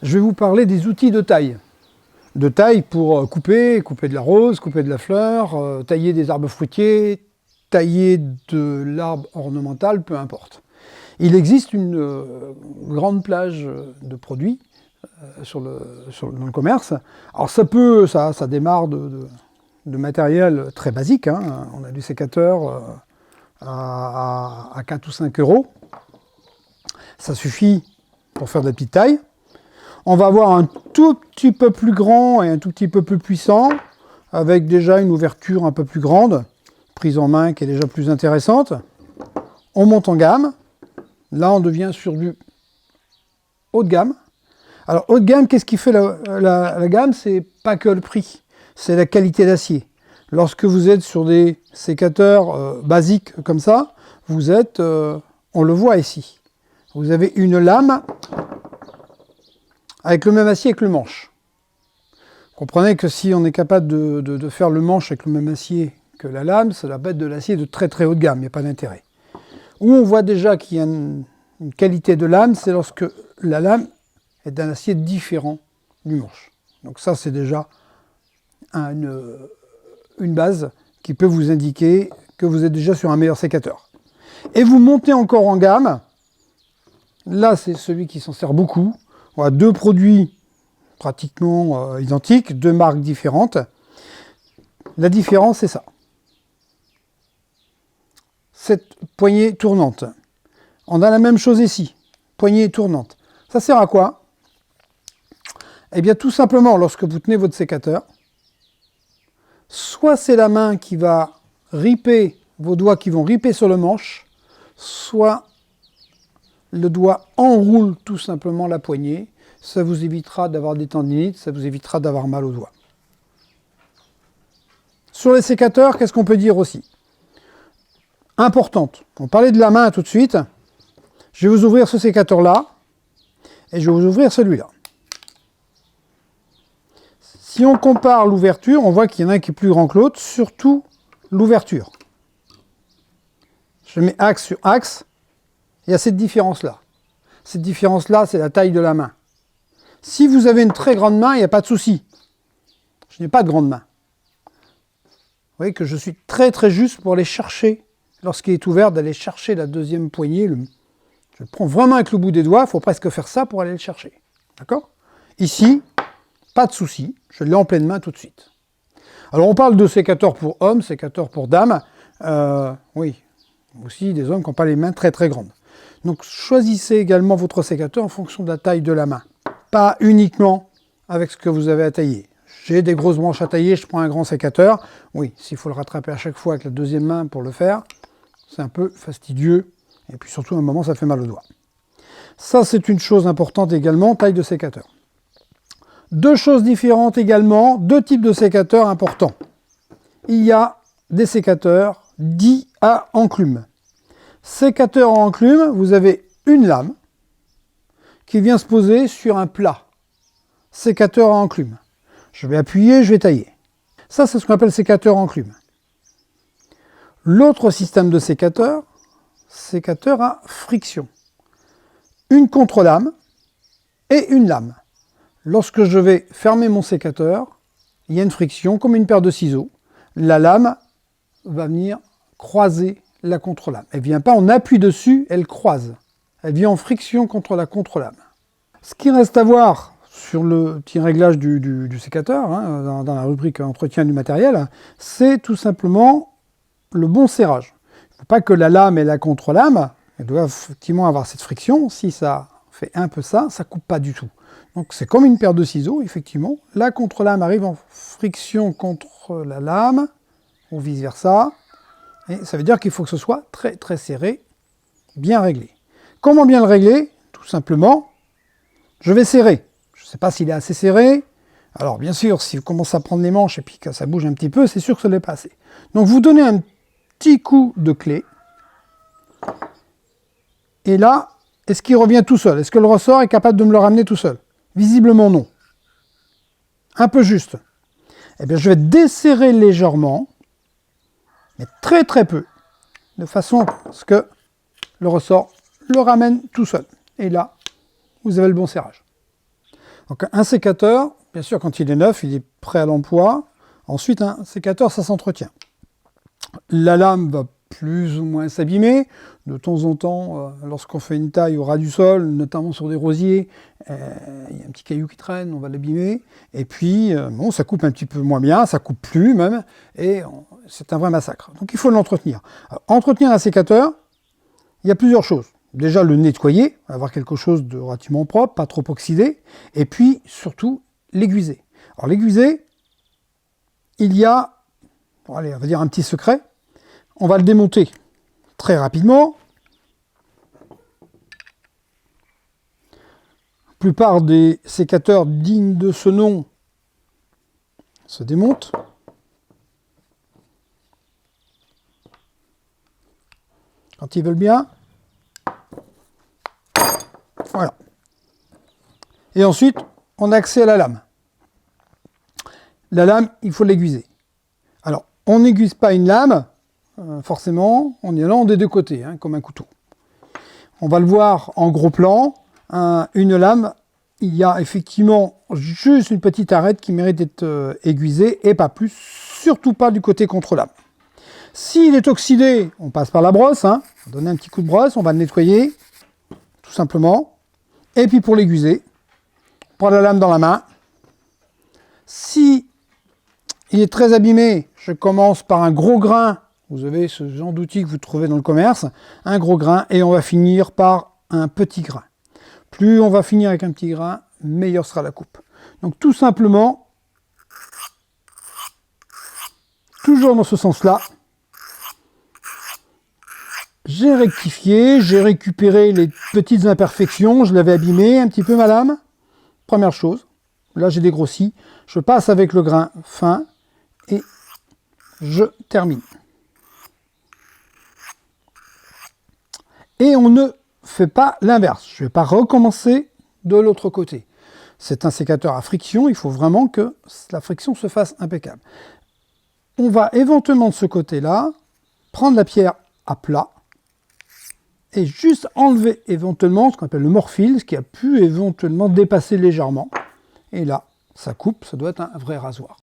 Je vais vous parler des outils de taille. De taille pour couper de la rose, couper de la fleur, tailler des arbres fruitiers, tailler de l'arbre ornemental, peu importe. Il existe une grande plage de produits dans le commerce. Alors ça démarre de matériel très basique, hein. On a du sécateur à 4 ou 5 euros. Ça suffit pour faire de la petite taille. On va avoir un tout petit peu plus grand et un tout petit peu plus puissant, avec déjà une ouverture un peu plus grande, prise en main qui est déjà plus intéressante. On monte en gamme. Là, on devient sur du haut de gamme. Alors, haut de gamme, qu'est-ce qui fait la gamme? C'est pas que le prix, c'est la qualité d'acier. Lorsque vous êtes sur des sécateurs basiques comme ça, vous êtes, on le voit ici, vous avez une lame avec le même acier que le manche. Comprenez que si on est capable de faire le manche avec le même acier que la lame, ça doit être de l'acier de très très haut de gamme, il n'y a pas d'intérêt. Où on voit déjà qu'il y a une qualité de lame, c'est lorsque la lame est d'un acier différent du manche. Donc ça, c'est déjà une base qui peut vous indiquer que vous êtes déjà sur un meilleur sécateur. Et vous montez encore en gamme. Là, c'est celui qui s'en sert beaucoup. Voilà, deux produits pratiquement identiques, deux marques différentes. La différence, c'est ça. Cette poignée tournante. On a la même chose ici, poignée tournante. Ça sert à quoi? Eh bien, tout simplement, lorsque vous tenez votre sécateur, soit c'est la main qui va riper, vos doigts qui vont riper sur le manche, soit le doigt enroule tout simplement la poignée. Ça vous évitera d'avoir des tendinites, ça vous évitera d'avoir mal aux doigts. Sur les sécateurs, qu'est-ce qu'on peut dire aussi? Importante. On parlait de la main tout de suite. Je vais vous ouvrir ce sécateur-là et je vais vous ouvrir celui-là. Si on compare l'ouverture, on voit qu'il y en a un qui est plus grand que l'autre, surtout l'ouverture. Je mets axe sur axe, il y a cette différence-là. Cette différence-là, c'est la taille de la main. Si vous avez une très grande main, il n'y a pas de souci. Je n'ai pas de grande main. Vous voyez que je suis très très juste pour aller chercher, lorsqu'il est ouvert, d'aller chercher la deuxième poignée. Je le prends vraiment avec le bout des doigts, il faut presque faire ça pour aller le chercher. D'accord? Ici, pas de souci, je l'ai en pleine main tout de suite. Alors on parle de sécateur pour hommes, sécateur pour dames. Oui, aussi des hommes qui n'ont pas les mains très très grandes. Donc choisissez également votre sécateur en fonction de la taille de la main. Pas uniquement avec ce que vous avez à tailler. J'ai des grosses branches à tailler, je prends un grand sécateur. Oui, s'il faut le rattraper à chaque fois avec la deuxième main pour le faire, c'est un peu fastidieux. Et puis surtout, à un moment, ça fait mal aux doigts. Ça, c'est une chose importante également, taille de sécateur. Deux choses différentes également, deux types de sécateurs importants. Il y a des sécateurs dits à enclume. Sécateur à enclume, vous avez une lame qui vient se poser sur un plat. Sécateur à enclume. Je vais appuyer, je vais tailler. Ça, c'est ce qu'on appelle sécateur à enclume. L'autre système de sécateur, sécateur à friction. Une contre-lame et une lame. Lorsque je vais fermer mon sécateur, il y a une friction comme une paire de ciseaux. La lame va venir croiser la contre-lame. Elle ne vient pas en appui dessus, elle croise. Elle vient en friction contre la contre-lame. Ce qui reste à voir sur le petit réglage du sécateur, hein, dans la rubrique entretien du matériel, c'est tout simplement le bon serrage. Il ne faut pas que la lame et la contre-lame, elles doivent effectivement avoir cette friction. Si ça fait un peu ça, ça ne coupe pas du tout. Donc c'est comme une paire de ciseaux, effectivement. La contre-lame arrive en friction contre la lame, ou vice-versa. Et ça veut dire qu'il faut que ce soit très très serré, bien réglé. Comment bien le régler? Tout simplement, je vais serrer. Je ne sais pas s'il est assez serré. Alors bien sûr, si vous commencez à prendre les manches et puis que ça bouge un petit peu, c'est sûr que ça n'est pas assez. Donc vous donnez un petit coup de clé. Et là, est-ce qu'il revient tout seul? Est-ce que le ressort est capable de me le ramener tout seul? Visiblement non. Un peu juste. Eh bien, je vais desserrer légèrement, mais très très peu, de façon à ce que le ressort le ramène tout seul. Et là, vous avez le bon serrage. Donc un sécateur, bien sûr quand il est neuf, il est prêt à l'emploi. Ensuite un sécateur, ça s'entretient. La lame va plus ou moins s'abîmer. De temps en temps, lorsqu'on fait une taille au ras du sol, notamment sur des rosiers, il y a un petit caillou qui traîne, on va l'abîmer. Et puis, bon, ça coupe un petit peu moins bien, ça coupe plus même, et c'est un vrai massacre. Donc il faut l'entretenir. Entretenir un sécateur, il y a plusieurs choses. Déjà le nettoyer, avoir quelque chose de relativement propre, pas trop oxydé, et puis surtout l'aiguiser. Alors l'aiguiser, il y a, bon, allez, on va dire un petit secret. On va le démonter très rapidement. La plupart des sécateurs dignes de ce nom se démontent. Quand ils veulent bien. Voilà. Et ensuite, on a accès à la lame. La lame, il faut l'aiguiser. Alors, on n'aiguise pas une lame, forcément, en y allant des deux côtés, hein, comme un couteau. On va le voir en gros plan. Une lame, il y a effectivement juste une petite arête qui mérite d'être aiguisée, et pas plus, surtout pas du côté contre-lame. S'il est oxydé, on passe par la brosse, hein, on va donner un petit coup de brosse, on va le nettoyer, tout simplement. Et puis pour l'aiguiser, on prend la lame dans la main. Si il est très abîmé, je commence par un gros grain. Vous avez ce genre d'outil que vous trouvez dans le commerce, un gros grain, et on va finir par un petit grain. Plus on va finir avec un petit grain, meilleure sera la coupe. Donc tout simplement, toujours dans ce sens-là, j'ai rectifié, j'ai récupéré les petites imperfections, je l'avais abîmé un petit peu ma lame. Première chose, là j'ai dégrossi, je passe avec le grain fin et je termine. Et on ne fait pas l'inverse, je ne vais pas recommencer de l'autre côté. C'est un sécateur à friction, il faut vraiment que la friction se fasse impeccable. On va éventuellement de ce côté-là, prendre la pierre à plat, et juste enlever éventuellement ce qu'on appelle le morphile, ce qui a pu éventuellement dépasser légèrement. Et là, ça coupe, ça doit être un vrai rasoir.